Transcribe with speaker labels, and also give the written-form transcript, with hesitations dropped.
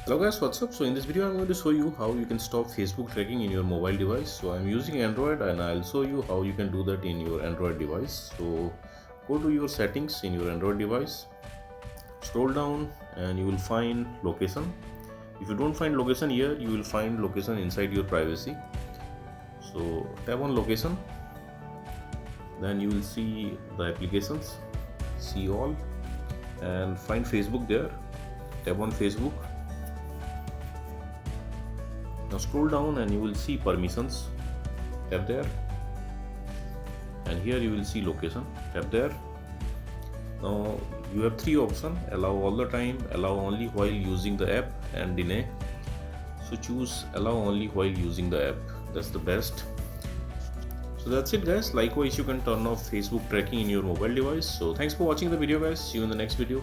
Speaker 1: Hello guys, what's up? So in this video I'm going to show you how you can stop Facebook tracking in your mobile device. So I'm using Android and I'll show you how you can do that in your Android device. So go to your settings in your Android device, scroll down and you will find location. If you don't find location here, you will find location inside your privacy. So tap on location, then you will see the applications, see all, and find Facebook there. Tap on Facebook. Now scroll down and you will see permissions. Tap there, and here you will see location. Tap there. Now you have three options: allow all the time, allow only while using the app, and deny. So choose allow only while using the app. That's the best. So that's it guys. Likewise, you can turn off Facebook tracking in your mobile device. So thanks for watching the video guys. See you in the next video.